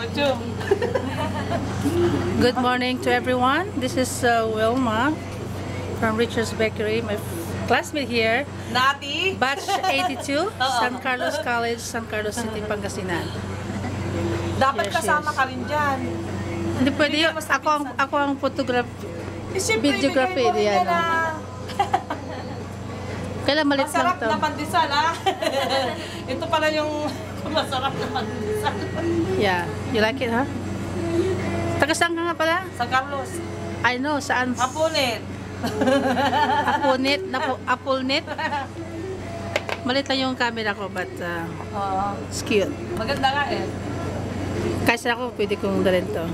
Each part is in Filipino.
YouTube. Good morning to everyone. This is Wilma from Richard's Bakery. My classmate here, Nati. batch 82, San Carlos College, San Carlos City, Pangasinan. Dapat Yes, kasama yes. ka rin dyan. Hindi pwede yun. Ako ang Siyempre, videography. ibigay mo rin Yan, yan, ah. Kailan malit lang Masarap to. na pandesal, ah. Ito pala yung masarap na pandesal. Yeah. You like it, huh? Taga saan ka nga pala? San Carlos. I know, saan? Apunit. Apulnet. Malit lang yung camera ko, but it's cute. Maganda nga eh. Kasi ako, pwede kong dalhin to.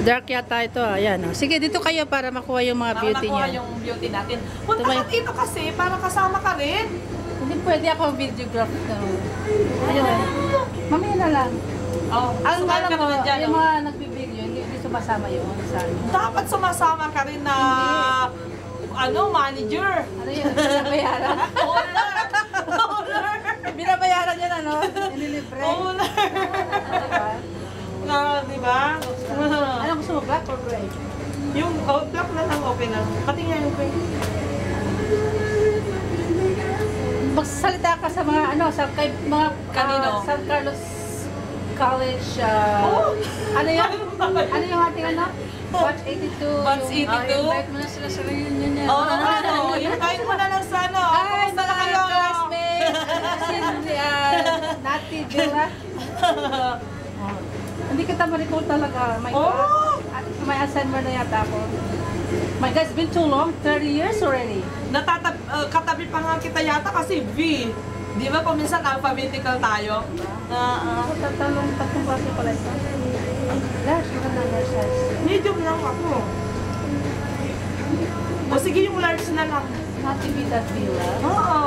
Dark yata ito, ayan. Oh. Sige, dito kayo para makuha yung mga Para beauty makuha niyo. yung beauty natin. Punta Tumay- ka dito kasi para kasama ka rin. Hindi pwede ako videographer. Ayun. Mamaya na lang. Oh, Ang sumali alam ka ko, naman dyan. yung Oh. mga nagbibigyo, hindi sumasama yun sa ano. Dapat sumasama ka rin na manager. Ano yun? Binabayaran? Owner. Binabayaran yun, ano? Inilibre? Owner. Diba? Di ba? Ano gusto mo, black or gray? Yung black na lang okay lang. Pati nga yung gray. Magsasalita ka sa mga, ano, sa kay mga Kanino? San Carlos College, Oh! ano yun? Ano yung ating ano? Batch 82. Batch 82? Invite mo na sila sa reunion niya. Oo, invite mo na lang sa ano. Hi, Kumusta na mga kayo? classmates! Si Nati, di ba? Hindi kita ma-recall talaga. My God. Oh! May assignment na yata ako. My God, it's been too long. 30 years already. Katabi pa nga kita yata kasi V. Di ba kung minsan alphabetical tayo? Tatlong klase pala ito. Large, maganda large size. Medium lang ako. O sige yung large na lang. Nati Vida Villa. Oo.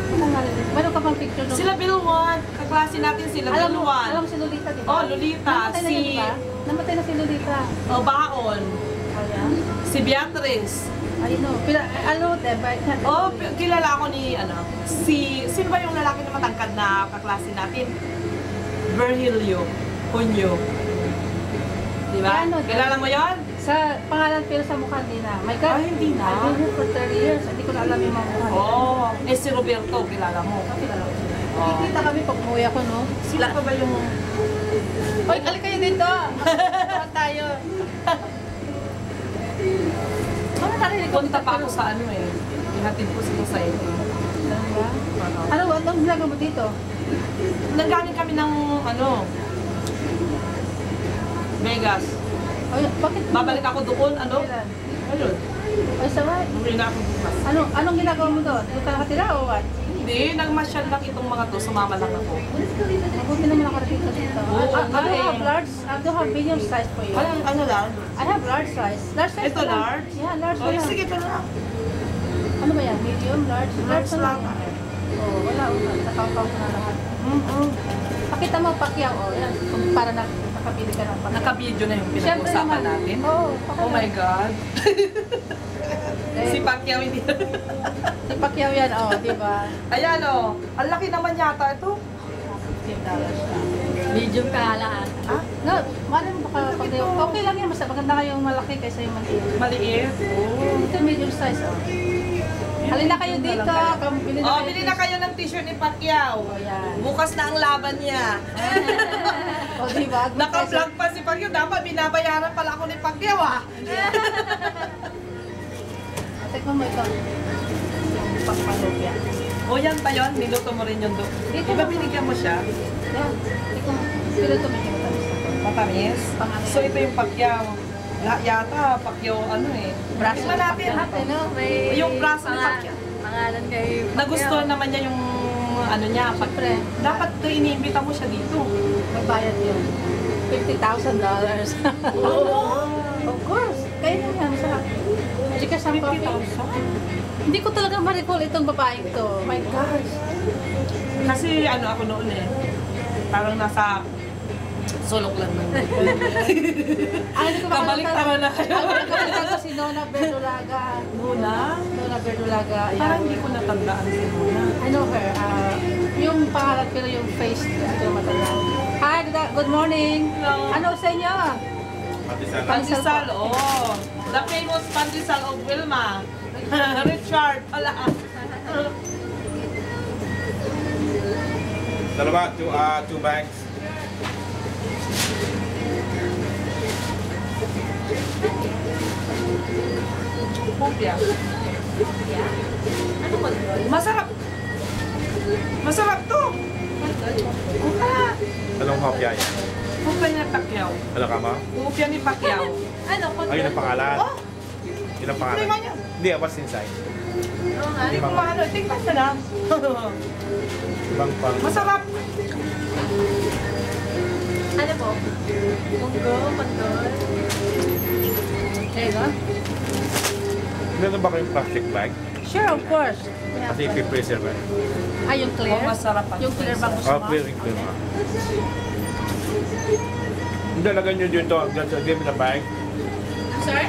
Ano nga rin? Meron ka pang picture nung... Sila Bill 1. Kaklase natin sila Alam Bill mo 1. si Lolita, di ba? Oh, Lolita. Namatay na yun, di ba? Namatay na si Lolita. O, Baon. Oh, yeah? Si Beatrice. I know. Ano, diba? Oh, kilala ako ni, sino ba yung lalaki na matangkad na kaklase natin? Virgilio Cunyo. Di ba? Ano, Kilala mo yon? Sa pangalan pero sa mukha hindi na. My God. Ay, hindi na. I've been here for 30 years. Hindi ko na alam yung mga mukha. Oh, si Roberto, kilala mo. Nakikita kami pag umuwi ako, no? Sila pa ba yung... Hoy, kali kayo dito! Magkakaroon tayo. Ano narinig ko? Punta pa ako sa ihatid ko sila sa ito. Anong ginagawa mo dito? Nanggaling kami ng, Vegas. Ay, bakit? Babalik ako doon, Kailan? Ayun. Ay, sabay. Umuwi na ako bukas. Anong ginagawa mo doon? Doon ka nakatira o what? Hindi, nagmasyal lang itong mga to, sumama lang ako. Mabuti naman ako dito dito. Oo, I do have medium size for you. Ano lang? I have large size. Large size Ito pa lang. large? Yeah, large pa Oh, lang. sige, ito na lang. Ano ba yan? Medium, large? Large na lang. lang. Oo, wala. Nakakaw ko na lahat. Pakita mo, Pacquiao. Oh, yan. Kung para nakapili ka ng Pacquiao. Naka-video na yung Siyempre pinag-usapan naman. natin. Oo, Oh my God. Eh, Si Pacquiao hindi. Si Pacquiao yan, oh, di ba? Ayan o. Ang laki naman yata ito. $15 lang. Medium ka lang. Ah? No, mali mo baka pag okay lang yan. Basta maganda kayong malaki kaysa yung maliit. Maliit. Ito medium size, oh. Halina kayo dito. Bili na Oh, kayo bili na kayo ng t-shirt ni Pacquiao. Oh, yan. Bukas na ang laban niya. O, di ba? Naka-vlog pa si Pacquiao. Dapat binabayaran pala ako ni Pacquiao ah. Tikman mo ito. Yung pangpalopya. O yan pa yun. Niluto mo rin yun doon. Dito Di ba ba? binigyan mo siya? Yan. Tikman mo. Pero ito medyo matamis na to. Matamis? So ito yung Pacquiao. Yata Pacquiao Braso Tingnan natin. Ate, no? May Yung braso ni Pacquiao. pangalan kay Nagustuhan naman niya yung niya. Siyempre. Dapat iniimbita mo siya dito. Magbayad yun. $50,000. Oo. Of course. Kaya na yan. Masarap. Hindi ka siyang coffee. 50,000? Hindi ko talaga ma-recall itong babaeng to. My gosh. Kasi ako noon parang nasa sulok lang nun. Hindi ko Kabalik-tara na kayo. Nakalimutan ko si Nona Verdolaga. Nuna? Nona Verdolaga. Ayan. Parang hindi ko natandaan si Nuna. I know her. Yung pangalan pero yung face, hindi ko matandaan. Hi, good morning. Hello. Ano sa inyo? Pandesal, oh. The famous pandesal of Wilma. Richard, wala. Dalawa, two bags. Pumpya. Masarap. Masarap to. Anong hopya yan? Pumpya ni Pacquiao. Alam ka mo? Pumpya ni Pacquiao. Ano, Ayun ang pangalan. Oh, Yun ang pangalan. tingnan niyo. Hindi, what's inside? Hindi ko maano. Tingnan mo na. Ibang pang... Masarap. Ano po? Munggo, pandol. There you go. Meron ba kayong plastic bag? Sure, of course. Kasi ipipreserve. Ay, yung clear? Oh, masarap ang Yung clear bang gusto Oh, mo? clear nga. Hindi, lagay nyo dito. Give me the bag. Sorry?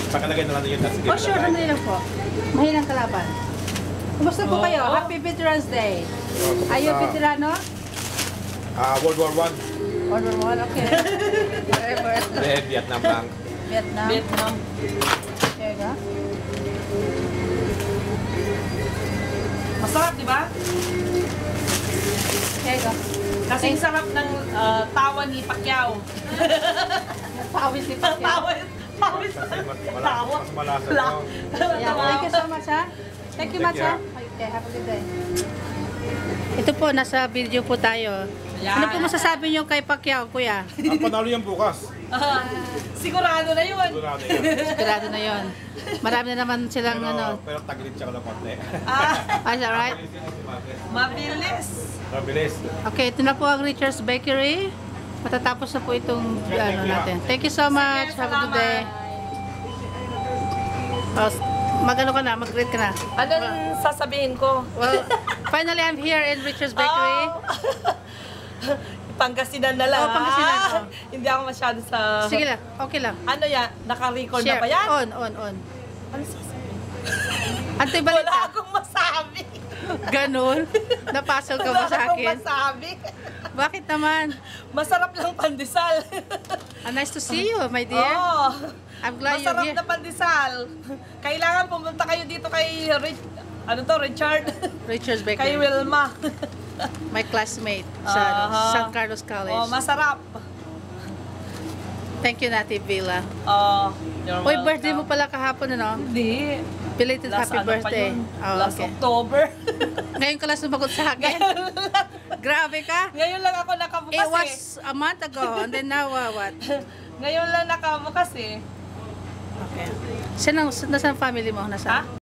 Pakalagay na natin yun. Tapos give Oh, me sure, the bag. sandali lang po. Mahinang kalaban. Kumusta po Oh. kayo? Happy Veterans Day. Oh, Are you kamusta? veterano? World War I. Order one, okay. Whatever. Vietnam lang. Vietnam. Vietnam. There you go. Masarap, di ba? There you go. Kasing sarap ng tawa ni Pacquiao. Pawis ni Pacquiao. Pawis. Kasi mas Tawa. malasa La. to. Yeah, thank you so much, ha? Thank you much, ha? Okay, have a good day. Ito po, nasa video po tayo. Yan. Ano po masasabi niyo kay Pacquiao, kuya? Ang panalo yan bukas. Sigurado na yun. Sigurado yan. Sigurado na yon. Marami na naman silang ano. Pero taglit siya ng konti. Ah, Is that right? mabilis. Mabilis. Okay, ito na po ang Richard's Bakery. Matatapos na po itong ano natin. Thank you so much. Have a good day. Oh, mag-ano ka na? Mag-greet ka na. Anong sasabihin ko? Well, finally I'm here in Richard's Bakery. Pangasinan na lang. Oh, Pangasinan, ah. oh. Hindi ako masyado sa... Sige lang, okay lang. Ano yan? Naka-record na Share. ba yan? On. Ano sasabihin? Antay Wala balita. akong masabi. Ganun. Napasol ka ba Wala sa akong akin? masabi. Bakit naman? Masarap lang pandesal. Nice to see you, my dear. Oh, I'm glad you're masarap here. na pandesal. Kailangan pumunta kayo dito kay Richard. Richard's Kay Bakery. Wilma. My classmate sa Aha. San Carlos College. Oh, masarap. Thank you, Nati Villa. Oh, you're Uy, welcome. birthday mo pala kahapon, ano? Hindi. Belated Last happy ano pa birthday. yun? Oh, Last okay. October. Ngayon ka lang sumagot sa akin. Grabe ka. Ngayon lang ako nakabukas It was a month ago, and then now what? Ngayon lang nakabukas eh. Okay. Nasaan family mo? Nasaan? Ha?